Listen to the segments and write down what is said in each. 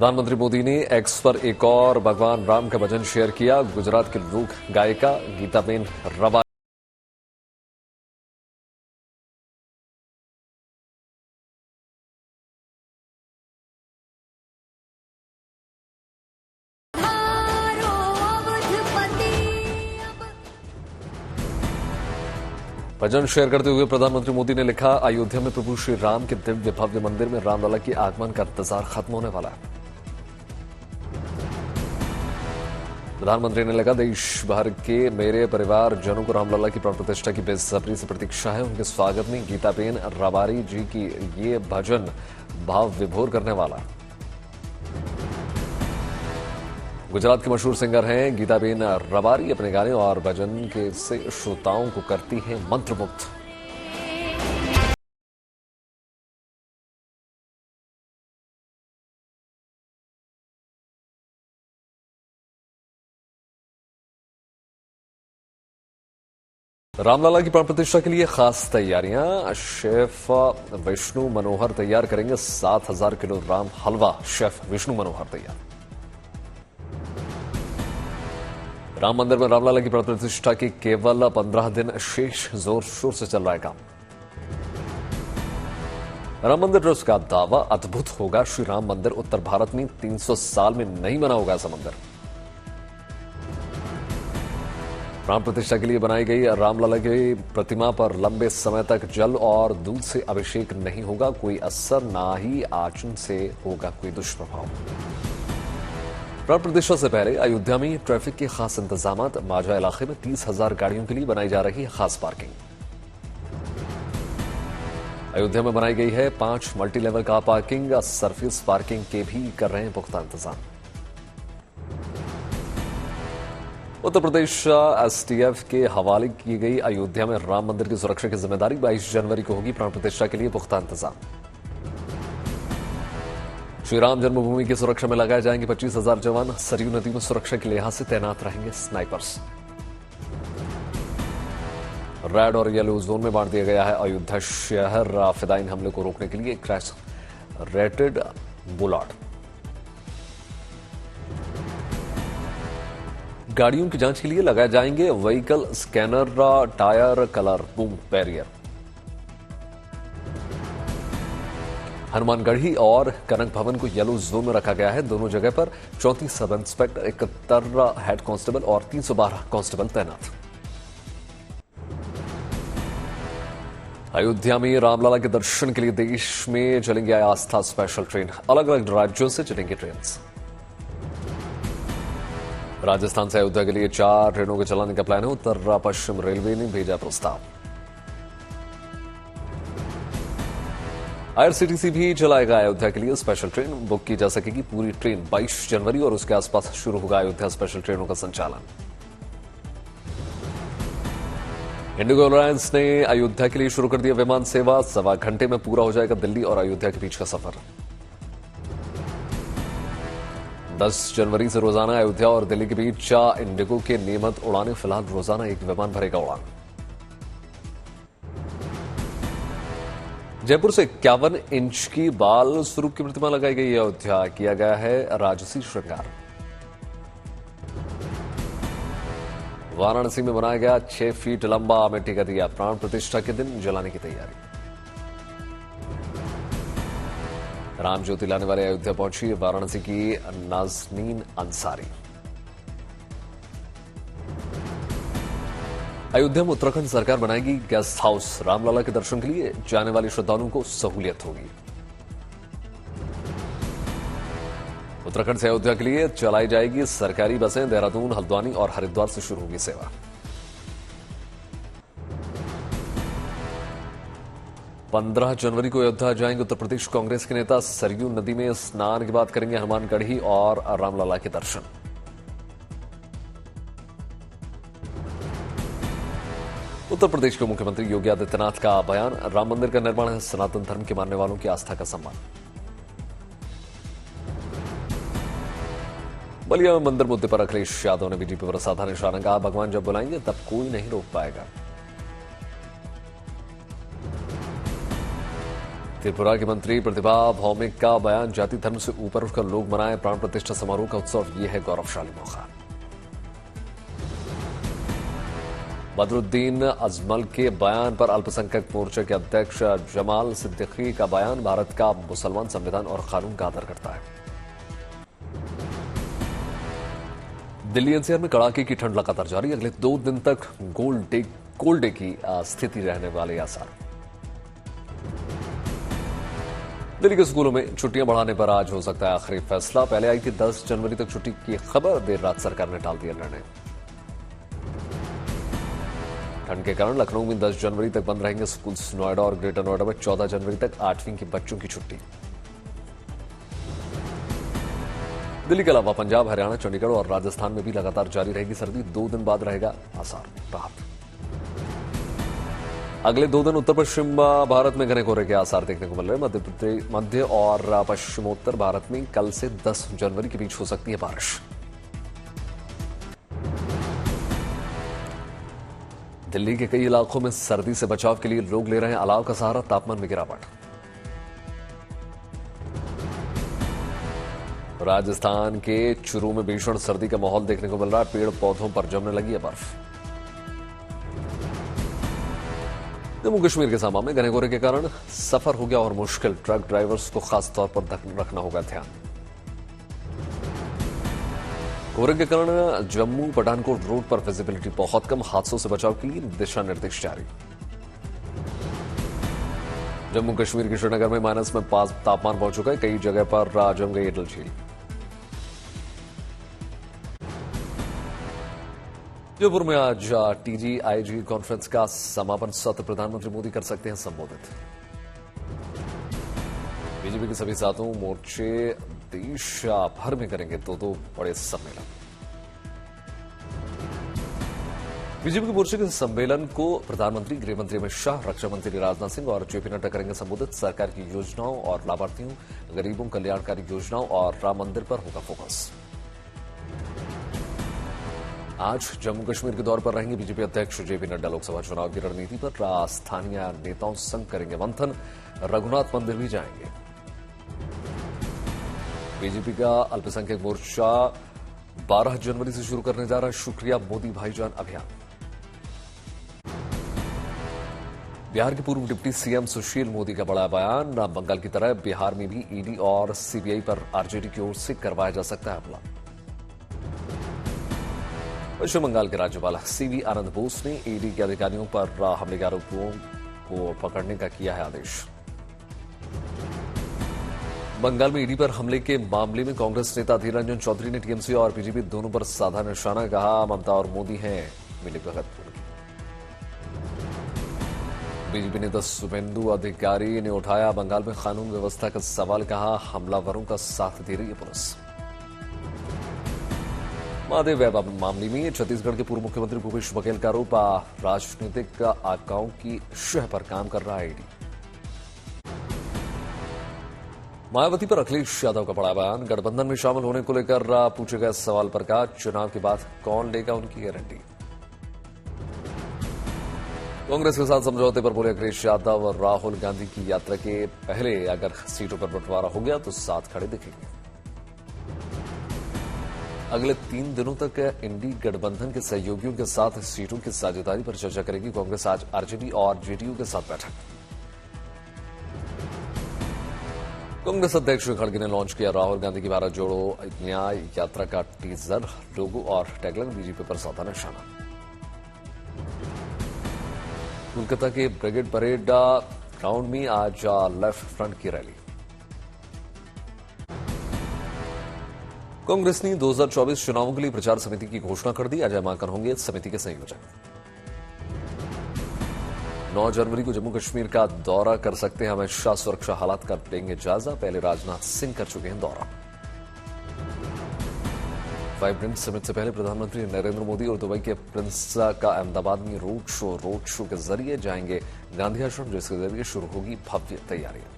प्रधानमंत्री मोदी ने एक्स पर एक और भगवान राम का भजन शेयर किया। गुजरात की लोक गायिका गीताबेन रबारी भजन शेयर करते हुए प्रधानमंत्री मोदी ने लिखा, अयोध्या में प्रभु श्री राम के दिव्य भव्य मंदिर में रामलला के आगमन का इंतजार खत्म होने वाला है। प्रधानमंत्री ने लिखा, देश भर के मेरे परिवार जनों को रामलला की प्राण प्रतिष्ठा की बेसब्री से प्रतीक्षा है। उनके स्वागत में गीताबेन रबारी जी की ये भजन भाव विभोर करने वाला है। गुजरात के मशहूर सिंगर हैं गीताबेन रबारी। अपने गाने और भजन के से श्रोताओं को करती हैं मंत्रमुग्ध। रामलला की प्राण प्रतिष्ठा के लिए खास तैयारियां। शेफ विष्णु मनोहर तैयार करेंगे 7000 किलो राम हलवा। शेफ विष्णु मनोहर तैयार। राम मंदिर में रामलला की प्राण प्रतिष्ठा के केवल 15 दिन शेष। जोर शोर से चल रहा है काम। राम मंदिर ट्रस्ट का दावा, अद्भुत होगा श्री राम मंदिर। उत्तर भारत में 300 साल में नहीं बना होगा ऐसा मंदिर। प्राण प्रतिष्ठा के लिए बनाई गई रामलला की प्रतिमा पर लंबे समय तक जल और दूध से अभिषेक नहीं होगा कोई असर, ना ही आचमन से होगा कोई दुष्प्रभाव। प्राण प्रतिष्ठा से पहले अयोध्या में ट्रैफिक के खास इंतजाम। माझा इलाके में 30,000 गाड़ियों के लिए बनाई जा रही है खास पार्किंग। अयोध्या में बनाई गई है 5 multi level car parking. Surface parking के भी कर रहे हैं पुख्ता इंतजाम। उत्तर प्रदेश एसटीएफ के हवाले की गई अयोध्या में राम मंदिर की सुरक्षा की जिम्मेदारी। 22 जनवरी को होगी प्राण प्रतिष्ठा के लिए पुख्ता इंतजाम। श्री राम जन्मभूमि की सुरक्षा में लगाए जाएंगे 25,000 जवान। सरयू नदी में सुरक्षा के लिहाज से तैनात रहेंगे स्नाइपर्स। रेड और येलो जोन में बांट दिया गया है अयोध्या शहर। फिदाइन हमले को रोकने के लिए क्रैश रेटेड बुलाट। गाड़ियों की जांच के लिए लगाए जाएंगे vehicle scanner, tyre colour boom barrier. Hanumangarhi और कनक भवन को येलो जोन में रखा गया है। दोनों जगह पर 34 सब इंस्पेक्टर, 71 हेड कांस्टेबल और 312 कांस्टेबल तैनात। अयोध्या में रामलला के दर्शन के लिए देश में चलेंगे आस्था स्पेशल ट्रेन। अलग अलग राज्यों से चलेंगी ट्रेन। राजस्थान से अयोध्या के लिए 4 ट्रेनों के चलाने का प्लान है। उत्तर पश्चिम रेलवे ने भेजा प्रस्ताव। आईआरसीटीसी भी चलाएगा अयोध्या के लिए स्पेशल ट्रेन। बुक की जा सकेगी पूरी ट्रेन। 22 जनवरी और उसके आसपास शुरू होगा अयोध्या स्पेशल ट्रेनों का संचालन। इंडिगो एयरलाइंस ने अयोध्या के लिए शुरू कर दिया विमान सेवा। 1.25 घंटे में पूरा हो जाएगा दिल्ली और अयोध्या के बीच का सफर। 10 जनवरी से रोजाना अयोध्या और दिल्ली के बीच इंडिगो के नियमित उड़ानें। फिलहाल रोजाना एक विमान भरेगा उड़ान। जयपुर से 51 इंच की बाल स्वरूप की प्रतिमा लगाई गई है अयोध्या। किया गया है राजसी श्रृंगार। वाराणसी में बनाया गया 6 फीट लंबा मिट्टी का दिया। प्राण प्रतिष्ठा के दिन जलाने की तैयारी। राम ज्योति लाने वाले अयोध्या पहुंची वाराणसी की नाजनीन अंसारी। अयोध्या में उत्तराखंड सरकार बनाएगी गेस्ट हाउस। रामलला के दर्शन के लिए जाने वाले श्रद्धालुओं को सहूलियत होगी। उत्तराखंड से अयोध्या के लिए चलाई जाएगी सरकारी बसें। देहरादून, हल्द्वानी और हरिद्वार से शुरू होगी सेवा। पंद्रह जनवरी को अयोध्या जाएंगे उत्तर प्रदेश कांग्रेस के नेता। सरयू नदी में स्नान के बाद करेंगे हनुमानगढ़ी और रामलला के दर्शन। उत्तर प्रदेश के मुख्यमंत्री योगी आदित्यनाथ का बयान, राम मंदिर का निर्माण है सनातन धर्म के मानने वालों की आस्था का सम्मान। बलिया में मंदिर मुद्दे पर अखिलेश यादव ने बीजेपी पर साधा निशाना। कहा, भगवान जब बुलाएंगे तब कोई नहीं रोक पाएगा। त्रिपुरा की मंत्री प्रतिभा भौमिक का बयान, जाति धर्म से ऊपर उठकर लोग मनाएं प्राण प्रतिष्ठा समारोह का उत्सव, यह है गौरवशाली मौका। बदरुद्दीन अजमल के बयान पर अल्पसंख्यक मोर्चे के अध्यक्ष जमाल सिद्दीकी का बयान, भारत का मुसलमान संविधान और कानून का आदर करता है। दिल्ली एनसीआर में कड़ाके की ठंड लगातार जारी, अगले 2 दिन तक कोल्ड डे की स्थिति रहने वाले आसार। दिल्ली के स्कूलों में छुट्टियां बढ़ाने पर आज हो सकता है आखिरी फैसला। पहले आई थी 10 जनवरी तक छुट्टी की खबर, देर रात सरकार ने टाल दिया निर्णय। ठंड के कारण लखनऊ में 10 जनवरी तक बंद रहेंगे स्कूल। नोएडा और ग्रेटर नोएडा में 14 जनवरी तक 8वीं के बच्चों की छुट्टी। दिल्ली के अलावा पंजाब, हरियाणा, चंडीगढ़ और राजस्थान में भी लगातार जारी रहेगी सर्दी। 2 दिन बाद रहेगा आसार राहत। अगले 2 दिन उत्तर पश्चिम भारत में घने कोहरे के आसार देखने को मिल रहे हैं। मध्य और पश्चिमोत्तर भारत में कल से 10 जनवरी के बीच हो सकती है बारिश। दिल्ली के कई इलाकों में सर्दी से बचाव के लिए लोग ले रहे हैं अलाव का सहारा, तापमान में गिरावट। राजस्थान के चुरू में भीषण सर्दी का माहौल देखने को मिल रहा है, पेड़ पौधों पर जमने लगी है बर्फ। जम्मू कश्मीर के सामा में घने कोहरे के कारण सफर हो गया और मुश्किल, ट्रक ड्राइवर्स को खास तौर पर रखना होगा ध्यान। कोहरे के कारण जम्मू पठानकोट रोड पर विजिबिलिटी बहुत कम, हादसों से बचाव के लिए दिशा निर्देश जारी। जम्मू कश्मीर के श्रीनगर में -5 तापमान पहुंच चुका है, कई जगह पर जम गई डल झील। जयपुर में आज TGIG कॉन्फ्रेंस का समापन सत्र, प्रधानमंत्री मोदी कर सकते हैं संबोधित। बीजेपी के सभी सातों मोर्चे देश भर में करेंगे 2 बड़े सम्मेलन। बीजेपी के मोर्चे के सम्मेलन को प्रधानमंत्री, गृहमंत्री अमित शाह, रक्षा मंत्री राजनाथ सिंह और जेपी नड्डा करेंगे संबोधित। सरकार की योजनाओं और लाभार्थियों, गरीबों, कल्याणकारी योजनाओं और राम मंदिर पर होगा फोकस। आज जम्मू कश्मीर के दौर पर रहेंगे बीजेपी अध्यक्ष जेपी नड्डा। लोकसभा चुनाव की रणनीति पर स्थानीय नेताओं संग करेंगे मंथन, रघुनाथ मंदिर भी जाएंगे। बीजेपी का अल्पसंख्यक मोर्चा 12 जनवरी से शुरू करने जा रहा है शुक्रिया मोदी भाईजान अभियान। बिहार के पूर्व डिप्टी सीएम सुशील मोदी का बड़ा बयान, बंगाल की तरह बिहार में भी ईडी और सीबीआई पर आरजेडी की ओर से करवाया जा सकता है हमला। पश्चिम बंगाल के राज्यपाल सीवी आनंद बोस ने ईडी के अधिकारियों पर हमले के आरोपियों को पकड़ने का किया है आदेश। बंगाल में ईडी पर हमले के मामले में कांग्रेस नेता अधीर रंजन चौधरी ने टीएमसी और बीजेपी दोनों पर साधा निशाना, कहा ममता और मोदी हैं मिलीभगत। बीजेपी नेता शुभेंदु अधिकारी ने उठाया बंगाल में कानून व्यवस्था का सवाल, कहा हमलावरों का साथ दे रही है पुलिस। महादेव वैभव मामले में छत्तीसगढ़ के पूर्व मुख्यमंत्री भूपेश बघेल का आरोप, राजनीतिक आकाओं की शह पर काम कर रहा है ईडी। मायावती पर अखिलेश यादव का बड़ा बयान, गठबंधन में शामिल होने को लेकर पूछे गए सवाल पर कहा चुनाव के बाद कौन लेगा उनकी गारंटी। कांग्रेस के साथ समझौते पर बोले अखिलेश यादव, राहुल गांधी की यात्रा के पहले अगर सीटों पर बंटवारा हो गया तो साथ खड़े दिखेंगे। अगले 3 दिनों तक इंडी गठबंधन के सहयोगियों के साथ सीटों की साझेदारी पर चर्चा करेगी कांग्रेस। आज आरजेडी और जेडीयू के साथ बैठक। कांग्रेस अध्यक्ष खड़गे ने लॉन्च किया राहुल गांधी की भारत जोड़ो न्याय यात्रा का टीजर, लोगो और टैगलाइन बीजेपी पर साधा निशाना। कोलकाता के ब्रिगेड परेड ग्राउंड में आज लेफ्ट फ्रंट की रैली। कांग्रेस ने 2024 चुनावों के लिए प्रचार समिति की घोषणा कर दी, अजय माकन होंगे समिति के संयोजक। 9 जनवरी को जम्मू कश्मीर का दौरा कर सकते हैं अमित शाह, सुरक्षा हालात का लेंगे जायजा, पहले राजनाथ सिंह कर चुके हैं दौरा। वाइब्रेंट समिट से पहले प्रधानमंत्री नरेंद्र मोदी और दुबई के प्रिंस का अहमदाबाद में रोड शो के जरिए जाएंगे गांधी आश्रम, जिसके जरिए शुरू होगी भव्य तैयारियां।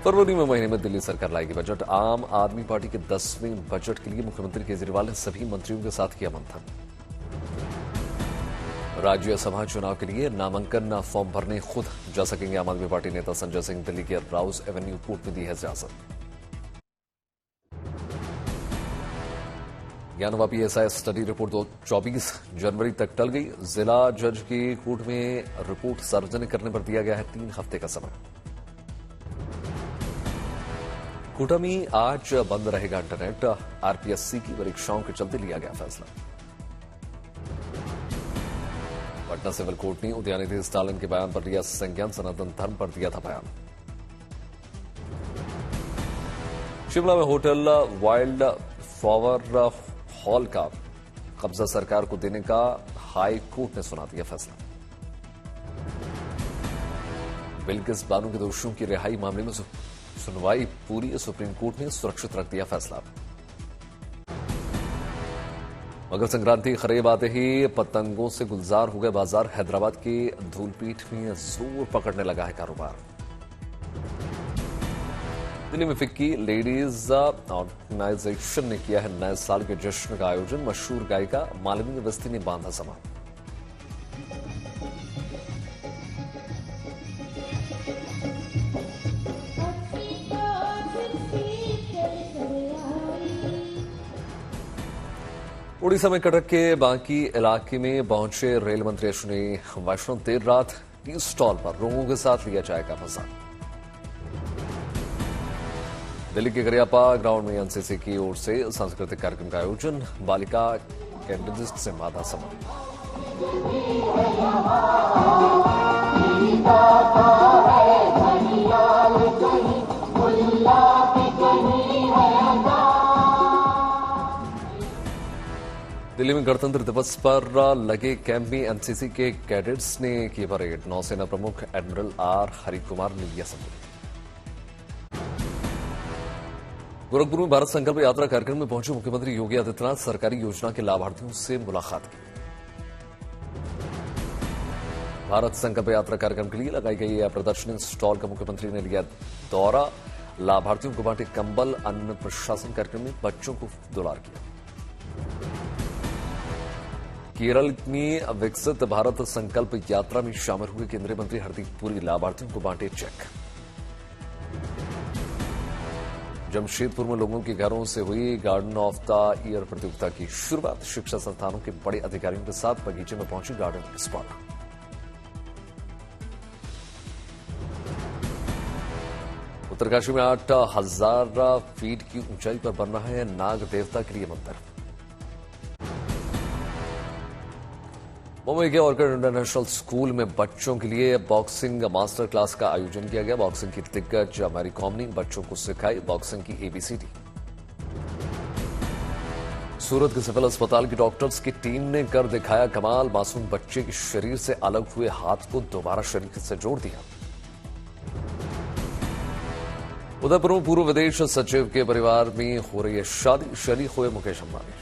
फरवरी महीने में दिल्ली सरकार लाएगी बजट। आम आदमी पार्टी के 10वें बजट के लिए मुख्यमंत्री केजरीवाल ने सभी मंत्रियों के साथ किया मंथन। राज्यसभा चुनाव के लिए नामांकन फॉर्म भरने खुद जा सकेंगे। आम आदमी पार्टी नेता संजय सिंह दिल्ली के राउस एवेन्यू कोर्ट में दी है इजाजत। ज्ञानवा पीएसआई स्टडी रिपोर्ट 24 जनवरी तक टल गई। जिला जज की कोर्ट में रिपोर्ट सार्वजनिक करने पर दिया गया है 3 हफ्ते का समय। कोटा में आज बंद रहेगा इंटरनेट। आरपीएससी की परीक्षाओं के चलते लिया गया फैसला। पटना सिविल कोर्ट ने उदयनिधि स्टालिन के बयान पर लिया संज्ञान। सनातन धर्म पर दिया था बयान। शिमला में होटल वाइल्ड फ्लावर हॉल का कब्जा सरकार को देने का हाई कोर्ट ने सुना दिया फैसला। बिल्किस बानो के दोषियों की रिहाई मामले में सुनवाई पूरी। सुप्रीम कोर्ट ने सुरक्षित रख दिया फैसला। मकर संक्रांति करीब आते ही पतंगों से गुलजार हो गए बाजार। हैदराबाद के धूलपीठ में जोर पकड़ने लगा है कारोबार। दिल्ली में फिक्की लेडीज ऑर्गेनाइजेशन ने किया है नए साल के जश्न का आयोजन। मशहूर गायिका मालिनी अवस्थी ने बांधा समा। उड़ीसा में कटक के बांकी इलाके में पहुंचे रेल मंत्री अश्विनी वैष्णव। देर रात टी स्टॉल पर लोगों के साथ लिया जाएगा मजा। दिल्ली के गरियापा ग्राउंड में एनसीसी की ओर से सांस्कृतिक कार्यक्रम का आयोजन। बालिका कैंडिडेट से मादा समा। दिल्ली में गणतंत्र दिवस पर लगे कैंप में एनसीसी के कैडेट्स ने की परेड। नौसेना प्रमुख एडमिरल आर हरिकुमार ने लिया संबोधित। गोरखपुर में भारत संकल्प यात्रा कार्यक्रम में पहुंचे मुख्यमंत्री योगी आदित्यनाथ। सरकारी योजना के लाभार्थियों से मुलाकात की। भारत संकल्प यात्रा कार्यक्रम के लिए लगाई गई प्रदर्शनी स्टॉल का मुख्यमंत्री ने लिया दौरा। लाभार्थियों को बांटे कंबल। अन्न प्रशासन कार्यक्रम में बच्चों को दुलार किया। केरल में विकसित भारत संकल्प यात्रा में शामिल हुए केंद्रीय मंत्री हरदीप पुरी। लाभार्थियों को बांटे चेक। जमशेदपुर में लोगों के घरों से हुई गार्डन ऑफ द ईयर प्रतियोगिता की शुरुआत। शिक्षा संस्थानों के बड़े अधिकारियों के साथ बगीचे में पहुंची गार्डन स्पॉट। उत्तरकाशी में 8,000 फीट की ऊंचाई पर बन रहा है नाग देवता के लिए मंदिर। मुंबई के ऑर्किड इंटरनेशनल स्कूल में बच्चों के लिए बॉक्सिंग मास्टर क्लास का आयोजन किया गया। बॉक्सिंग की दिग्गज मैरी कॉम ने बच्चों को सिखाई बॉक्सिंग की एबीसीडी। सूरत के सिविल अस्पताल की डॉक्टर्स की टीम ने कर दिखाया कमाल। मासूम बच्चे के शरीर से अलग हुए हाथ को दोबारा शरीर से जोड़ दिया। उदयपुर में पूर्व विदेश सचिव के परिवार में हो रही है शादी। शरीक हुए मुकेश अंबानी।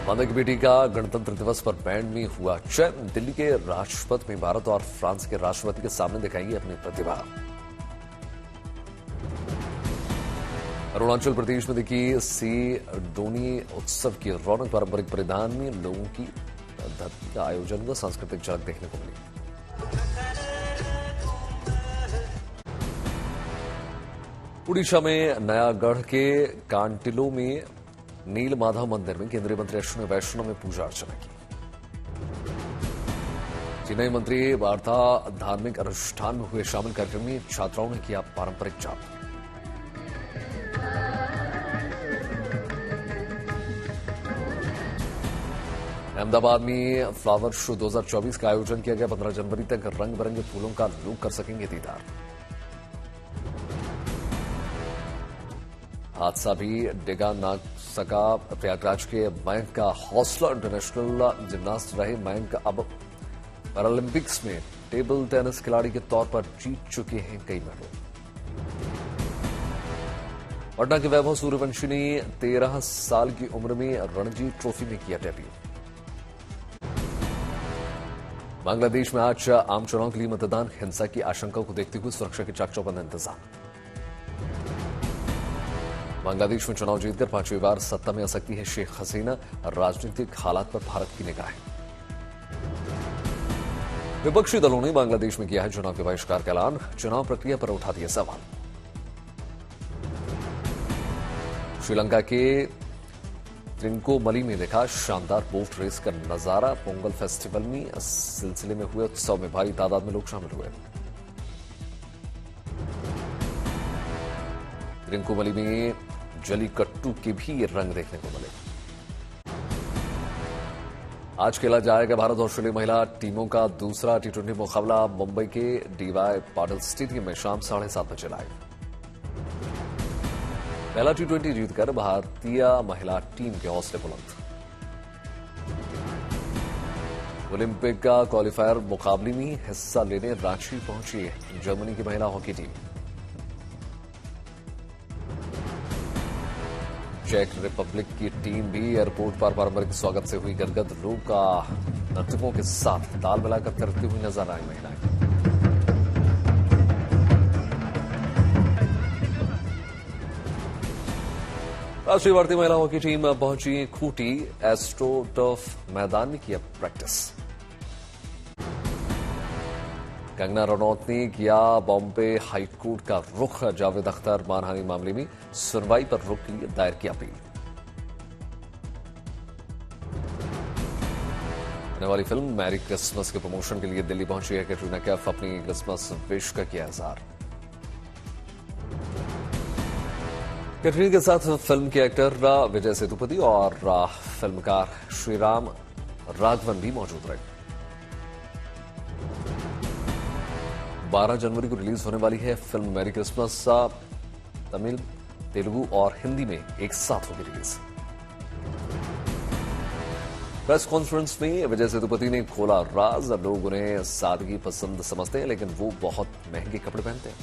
मां की बेटी का गणतंत्र दिवस पर बैंड में हुआ चयन। दिल्ली के राजपथ में भारत और फ्रांस के राष्ट्रपति के सामने दिखाएंगे अपनी प्रतिभा। अरुणाचल प्रदेश में दिखी सिडोनी उत्सव की रौनक। पारंपरिक परिधान में लोगों की धरती का आयोजन व सांस्कृतिक झलक देखने को मिली। उड़ीसा में नयागढ़ के कांटिलो में नील माधव मंदिर में केंद्रीय मंत्री अश्विनी वैष्णव ने पूजा अर्चना की। चेन्नई मंत्री वार्ता धार्मिक अनुष्ठान में हुए शामिल। कार्यक्रम में छात्राओं ने किया पारंपरिक जाप। अहमदाबाद में फ्लावर शो 2024 का आयोजन किया गया। 15 जनवरी तक रंग बिरंगे फूलों का लोग कर सकेंगे दीदार। हादसा भी डिगा ना सका। प्रयागराज के मयंक का हौसला। इंटरनेशनल जिम्नास्ट रहे मयंक अब पैरालंपिक्स में टेबल टेनिस खिलाड़ी के तौर पर जीत चुके हैं कई मेडल। पटना के वैभव सूर्यवंशी ने 13 साल की उम्र में रणजी ट्रॉफी में किया डेब्यू। बांग्लादेश में आज आम चुनाव के लिए मतदान। हिंसा की आशंका को देखते हुए सुरक्षा के चाक चौबंद इंतजाम। बांग्लादेश में चुनाव जीतकर पांचवी बार सत्ता में आ सकती है शेख हसीना, राजनीतिक हालात पर भारत की निगाहें। विपक्षी दलों ने बांग्लादेश में किया है चुनाव के बहिष्कार का ऐलान, चुनाव प्रक्रिया पर उठा दिया सवाल। श्रीलंका के त्रिंकोमली में देखा शानदार बोट रेस का नजारा, पोंगल फेस्टिवल में इस सिलसिले में हुए उत्सव में भारी तादाद में लोग शामिल हुए। त्रिंकोमली में जलीकट्टू के भी रंग देखने को मिले। आज खेला जाएगा भारत ऑस्ट्रेलिया महिला टीमों का दूसरा T20 मुकाबला मुंबई के डीवाई पाटिल स्टेडियम में शाम 7:30 बजे लाइव। पहला T20 जीतकर भारतीय महिला टीम के हौसले बुलंद। ओलंपिक का क्वालिफायर मुकाबले में हिस्सा लेने रांची पहुंची जर्मनी की महिला हॉकी टीम। चेक रिपब्लिक की टीम भी एयरपोर्ट पर पारंपरिक स्वागत से हुई गदगद, लोग का नर्तकों के साथ ताल मिलाकर करती हुई नजर आई महिलाएं। राष्ट्रीय भारतीय महिला हॉकी टीम पहुंची खूंटी, एस्ट्रो टर्फ मैदान में किया प्रैक्टिस। कंगना रनौत ने किया बॉम्बे हाईकोर्ट का रुख, जावेद अख्तर मानहानि मामले में सुनवाई पर रुख के लिए दायर की अपील। आने वाली फिल्म मैरी क्रिसमस के प्रमोशन के लिए दिल्ली पहुंची है कैटरीना कैफ, अपनी क्रिसमस विश का किया इजहार। कैटरीना के साथ फिल्म के एक्टर विजय सेतुपति और फिल्मकार श्रीराम राघवन भी मौजूद रहे। 12 जनवरी को रिलीज होने वाली है film merry Christmas, Tamil, Telugu और हिंदी में एक साथ होगी रिलीज। प्रेस कॉन्फ्रेंस में विजय सेतुपति ने खोला राज, लोग उन्हें सादगी पसंद समझते हैं लेकिन वो बहुत महंगे कपड़े पहनते हैं।